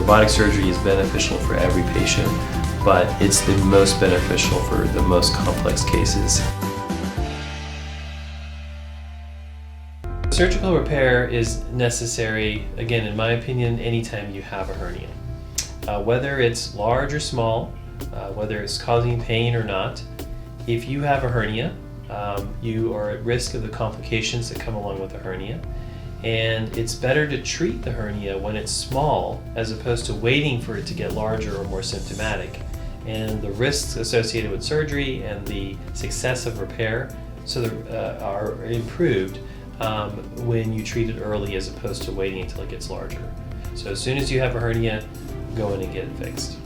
robotic surgery is beneficial for every patient, but it's the most beneficial for the most complex cases. Surgical repair is necessary, again, in my opinion, anytime you have a hernia. Whether it's large or small, whether it's causing pain or not, if you have a hernia, you are at risk of the complications that come along with a hernia. And it's better to treat the hernia when it's small as opposed to waiting for it to get larger or more symptomatic. And the risks associated with surgery and the success of repair are improved when you treat it early as opposed to waiting until it gets larger. So as soon as you have a hernia, go in and get it fixed.